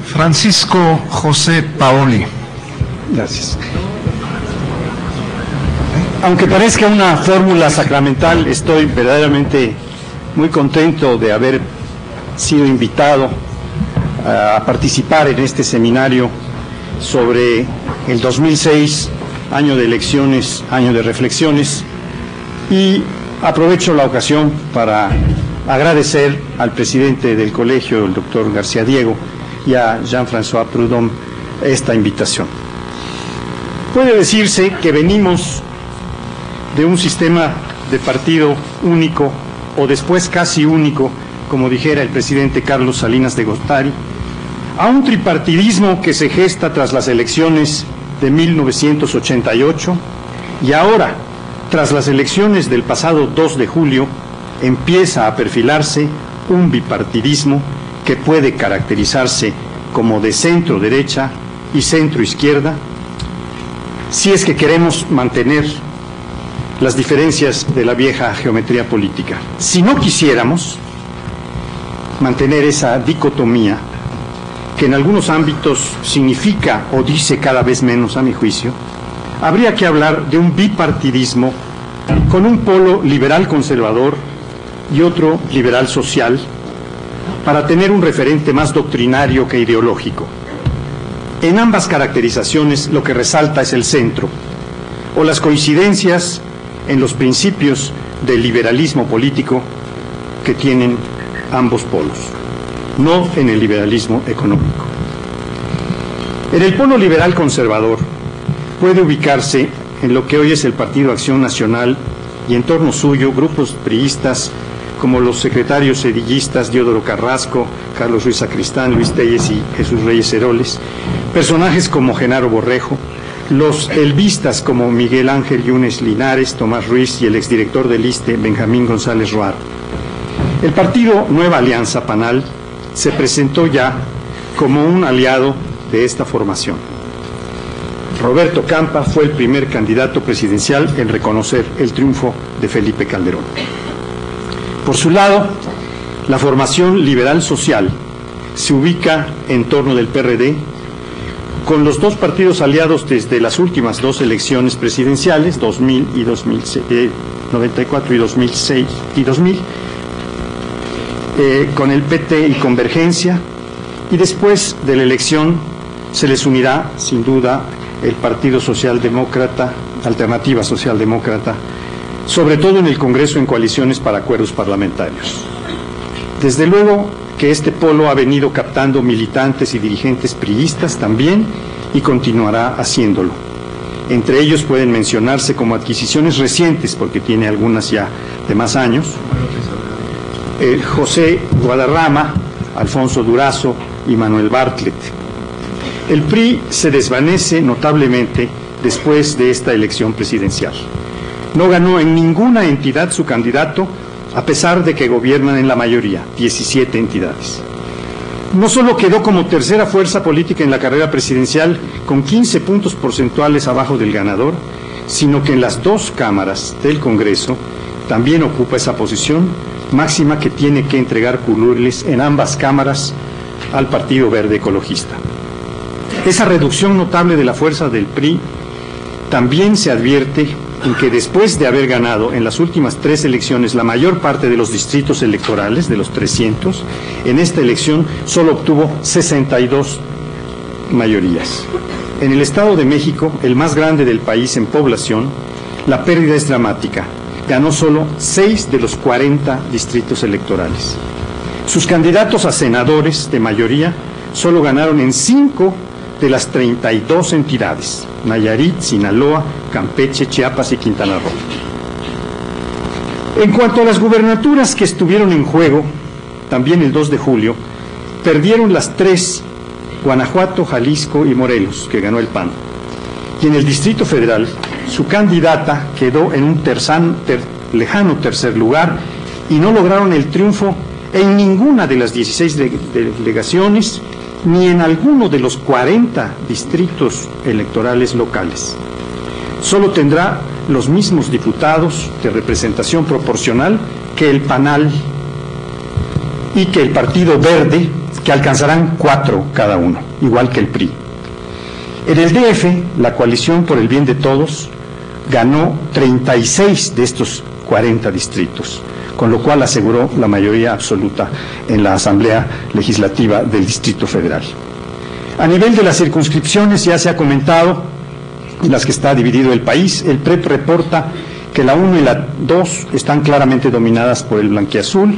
Francisco José Paoli. Gracias. Aunque parezca una fórmula sacramental, estoy verdaderamente muy contento de haber sido invitado a participar en este seminario sobre el 2006, año de elecciones, año de reflexiones, y aprovecho la ocasión para agradecer al presidente del colegio, el doctor García Diego, y a Jean-François Prudhomme esta invitación. Puede decirse que venimos de un sistema de partido único, o después casi único, como dijera el presidente Carlos Salinas de Gortari, a un tripartidismo que se gesta tras las elecciones de 1988 y ahora, tras las elecciones del pasado 2 de julio, empieza a perfilarse un bipartidismo que puede caracterizarse como de centro-derecha y centro-izquierda, si es que queremos mantener las diferencias de la vieja geometría política. Si no quisiéramos mantener esa dicotomía, que en algunos ámbitos significa o dice cada vez menos, a mi juicio, habría que hablar de un bipartidismo con un polo liberal conservador y otro liberal social, para tener un referente más doctrinario que ideológico. En ambas caracterizaciones lo que resalta es el centro, o las coincidencias en los principios del liberalismo político que tienen ambos polos, no en el liberalismo económico. En el polo liberal conservador puede ubicarse en lo que hoy es el Partido Acción Nacional y en torno suyo grupos priistas como los secretarios sedillistas Diodoro Carrasco, Carlos Ruiz Sacristán, Luis Telles y Jesús Reyes Heroles, personajes como Genaro Borrejo, los elvistas como Miguel Ángel Yunes Linares, Tomás Ruiz y el exdirector del ISSSTE, Benjamín González Roar. El partido Nueva Alianza Panal se presentó ya como un aliado de esta formación. Roberto Campa fue el primer candidato presidencial en reconocer el triunfo de Felipe Calderón. Por su lado, la formación liberal social se ubica en torno del PRD, con los dos partidos aliados desde las últimas dos elecciones presidenciales, 2000 y 94 y 2006 y 2000, con el PT y Convergencia, y después de la elección se les unirá, sin duda, el Partido Socialdemócrata, Alternativa Socialdemócrata, sobre todo en el Congreso en coaliciones para acuerdos parlamentarios. Desde luego que este polo ha venido captando militantes y dirigentes priistas también y continuará haciéndolo. Entre ellos pueden mencionarse como adquisiciones recientes, porque tiene algunas ya de más años, José Guadarrama, Alfonso Durazo y Manuel Bartlett. El PRI se desvanece notablemente después de esta elección presidencial. No ganó en ninguna entidad su candidato, a pesar de que gobiernan en la mayoría, 17 entidades. No solo quedó como tercera fuerza política en la carrera presidencial, con 15 puntos porcentuales abajo del ganador, sino que en las dos cámaras del Congreso también ocupa esa posición, máxima que tiene que entregar curules en ambas cámaras al Partido Verde Ecologista. Esa reducción notable de la fuerza del PRI también se advierte en que después de haber ganado en las últimas 3 elecciones la mayor parte de los distritos electorales, de los 300, en esta elección solo obtuvo 62 mayorías. En el Estado de México, el más grande del país en población, la pérdida es dramática. Ganó solo 6 de los 40 distritos electorales. Sus candidatos a senadores de mayoría solo ganaron en 5 de las 32 entidades: Nayarit, Sinaloa, Campeche, Chiapas y Quintana Roo. En cuanto a las gubernaturas que estuvieron en juego, también el 2 de julio, perdieron las 3, Guanajuato, Jalisco y Morelos, que ganó el PAN. Y en el Distrito Federal, su candidata quedó en un lejano tercer lugar y no lograron el triunfo en ninguna de las 16 delegaciones, ni en alguno de los 40 distritos electorales locales. Solo tendrá los mismos diputados de representación proporcional que el PANAL y que el Partido Verde, que alcanzarán 4 cada uno, igual que el PRI. En el DF, la coalición por el bien de todos ganó 36 de estos 40 distritos, con lo cual aseguró la mayoría absoluta en la Asamblea Legislativa del Distrito Federal. A nivel de las circunscripciones, ya se ha comentado, en las que está dividido el país, el PREP reporta que la 1 y la 2 están claramente dominadas por el blanquiazul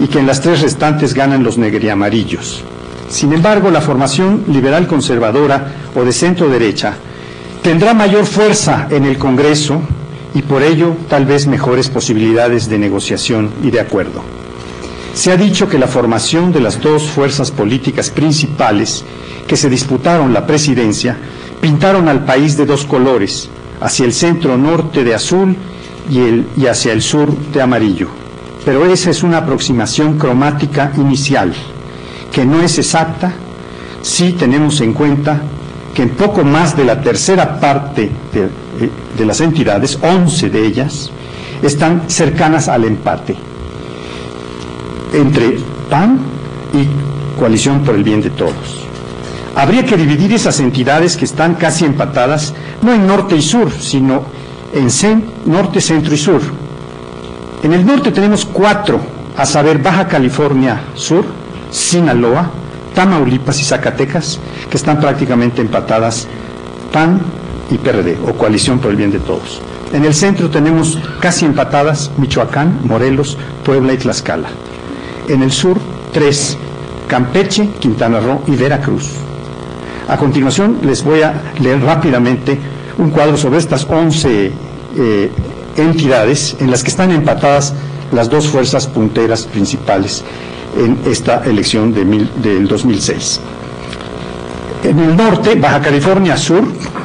y que en las 3 restantes ganan los negriamarillos. Sin embargo, la formación liberal conservadora o de centro derecha tendrá mayor fuerza en el Congreso y por ello tal vez mejores posibilidades de negociación y de acuerdo. Se ha dicho que la formación de las dos fuerzas políticas principales que se disputaron la presidencia pintaron al país de dos colores, hacia el centro norte de azul y hacia el sur de amarillo. Pero esa es una aproximación cromática inicial, que no es exacta si tenemos en cuenta que en poco más de la tercera parte de las entidades, 11 de ellas, están cercanas al empate entre PAN y Coalición por el Bien de Todos. Habría que dividir esas entidades que están casi empatadas, no en norte y sur, sino en norte, centro y sur. En el norte tenemos 4, a saber, Baja California Sur, Sinaloa, Tamaulipas y Zacatecas, que están prácticamente empatadas PAN y PRD, o Coalición por el Bien de Todos. En el centro tenemos casi empatadas Michoacán, Morelos, Puebla y Tlaxcala. En el sur, 3, Campeche, Quintana Roo y Veracruz. A continuación les voy a leer rápidamente un cuadro sobre estas 11 entidades en las que están empatadas las dos fuerzas punteras principales en esta elección del 2006. En el norte, Baja California Sur,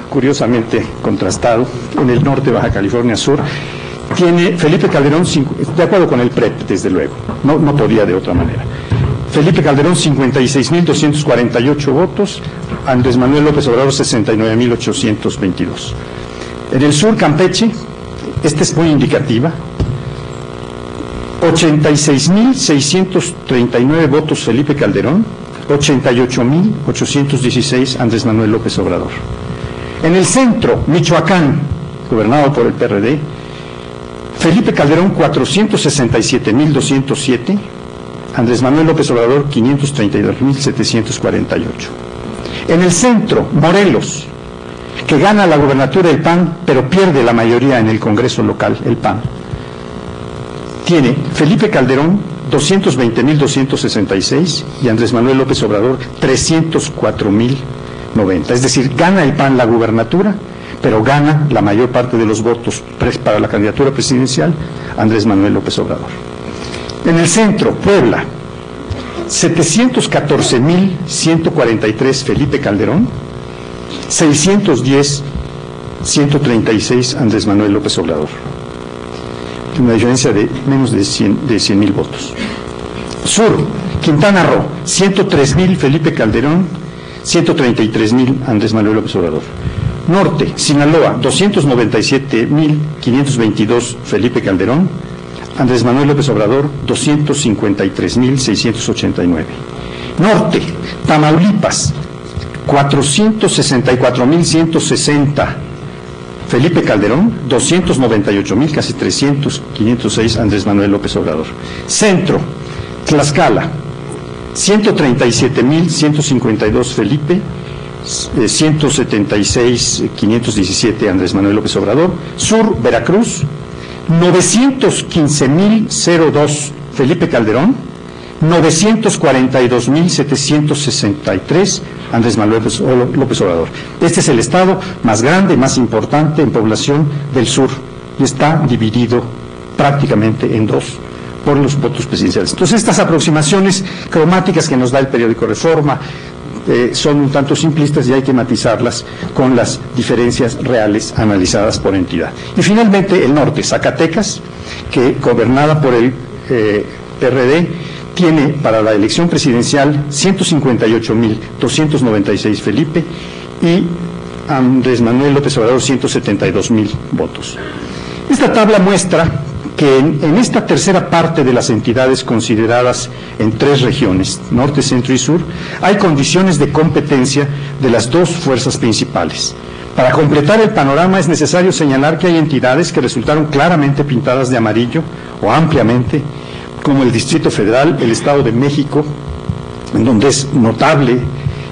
curiosamente contrastado, en el norte, Baja California Sur, tiene Felipe Calderón, de acuerdo con el PREP, desde luego, no podía de otra manera. Felipe Calderón, 56.248 votos, Andrés Manuel López Obrador, 69.822. En el sur, Campeche, esta es muy indicativa, 86.639 votos Felipe Calderón, 88.816 Andrés Manuel López Obrador. En el centro, Michoacán, gobernado por el PRD, Felipe Calderón, 467.207, Andrés Manuel López Obrador, 532.748. En el centro, Morelos, que gana la gubernatura el PAN, pero pierde la mayoría en el Congreso local, el PAN. Tiene Felipe Calderón, 220.266, y Andrés Manuel López Obrador, 304.090. Es decir, gana el PAN la gubernatura, pero gana la mayor parte de los votos para la candidatura presidencial Andrés Manuel López Obrador. En el centro, Puebla, 714.143 Felipe Calderón, 610.136 Andrés Manuel López Obrador. Una diferencia de menos de 100.000 votos. Sur, Quintana Roo, 103.000 Felipe Calderón, 133.000 Andrés Manuel López Obrador. Norte, Sinaloa, 297.522 Felipe Calderón, Andrés Manuel López Obrador, 253.689. Norte, Tamaulipas, 464.160 Felipe Calderón, 298.000, casi 300, 506 Andrés Manuel López Obrador. Centro, Tlaxcala, 137.152 Felipe, 176.517 Andrés Manuel López Obrador. Sur, Veracruz, 915.002 Felipe Calderón, 942.763 Andrés Manuel López Obrador. Este es el estado más grande, más importante en población del sur, y está dividido prácticamente en dos por los votos presidenciales. Entonces, estas aproximaciones cromáticas que nos da el periódico Reforma son un tanto simplistas y hay que matizarlas con las diferencias reales analizadas por entidad. Y finalmente, el norte, Zacatecas, que gobernada por el PRD, tiene para la elección presidencial 158.296 Felipe y Andrés Manuel López Obrador 172.000 votos. Esta tabla muestra que en esta tercera parte de las entidades consideradas en 3 regiones, norte, centro y sur, hay condiciones de competencia de las 2 fuerzas principales. Para completar el panorama es necesario señalar que hay entidades que resultaron claramente pintadas de amarillo o ampliamente, como el Distrito Federal, el Estado de México, en donde es notable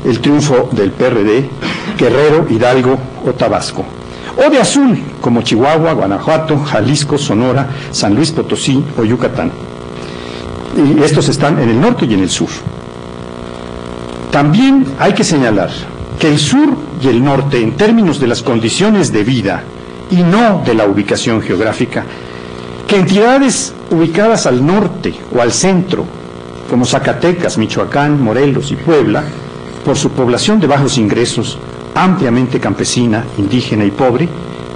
el triunfo del PRD, Guerrero, Hidalgo o Tabasco. O de azul, como Chihuahua, Guanajuato, Jalisco, Sonora, San Luis Potosí o Yucatán. Y estos están en el norte y en el sur. También hay que señalar que el sur y el norte, en términos de las condiciones de vida y no de la ubicación geográfica, que entidades ubicadas al norte o al centro, como Zacatecas, Michoacán, Morelos y Puebla, por su población de bajos ingresos, ampliamente campesina, indígena y pobre,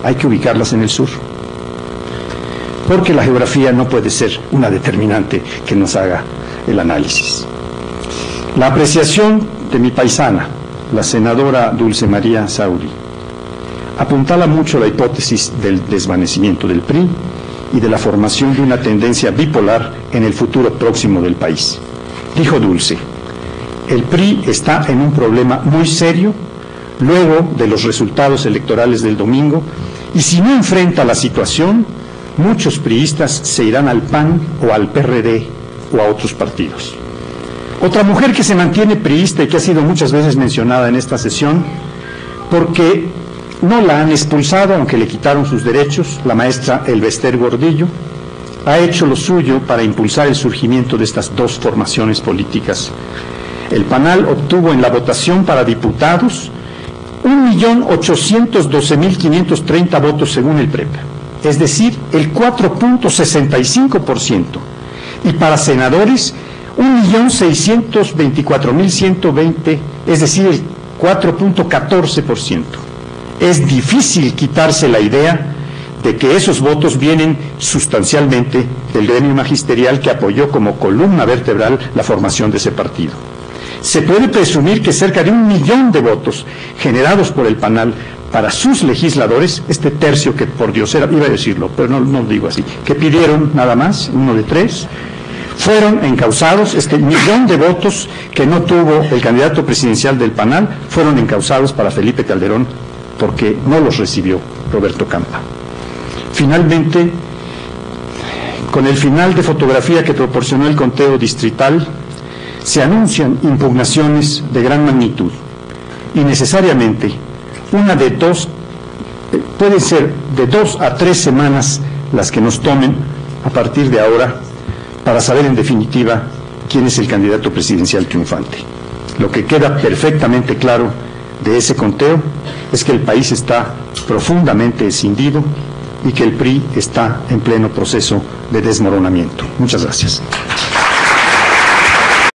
hay que ubicarlas en el sur. Porque la geografía no puede ser una determinante que nos haga el análisis. La apreciación de mi paisana, la senadora Dulce María Sauri, apuntala mucho la hipótesis del desvanecimiento del PRI y de la formación de una tendencia bipolar en el futuro próximo del país. Dijo Dulce: el PRI está en un problema muy serio luego de los resultados electorales del domingo, y si no enfrenta la situación, muchos priistas se irán al PAN o al PRD o a otros partidos. Otra mujer que se mantiene priista y que ha sido muchas veces mencionada en esta sesión, porque no la han expulsado, aunque le quitaron sus derechos, la maestra Elvester Gordillo, ha hecho lo suyo para impulsar el surgimiento de estas 2 formaciones políticas. El PANAL obtuvo en la votación para diputados 1.812.530 votos según el PREP, es decir, el 4.65%, y para senadores 1.624.120, es decir, el 4.14%. Es difícil quitarse la idea de que esos votos vienen sustancialmente del gremio magisterial que apoyó como columna vertebral la formación de ese partido. Se puede presumir que cerca de 1 millón de votos generados por el PANAL para sus legisladores, este tercio que por Dios iba a decirlo, pero no digo así, que pidieron nada más, 1 de 3, fueron encausados. Este 1 millón de votos que no tuvo el candidato presidencial del PANAL fueron encausados para Felipe Calderón porque no los recibió Roberto Campa. Finalmente, con el final de fotografía que proporcionó el conteo distrital, se anuncian impugnaciones de gran magnitud y necesariamente pueden ser de 2 a 3 semanas las que nos tomen a partir de ahora para saber en definitiva quién es el candidato presidencial triunfante. Lo que queda perfectamente claro de ese conteo es que el país está profundamente escindido y que el PRI está en pleno proceso de desmoronamiento. Muchas gracias.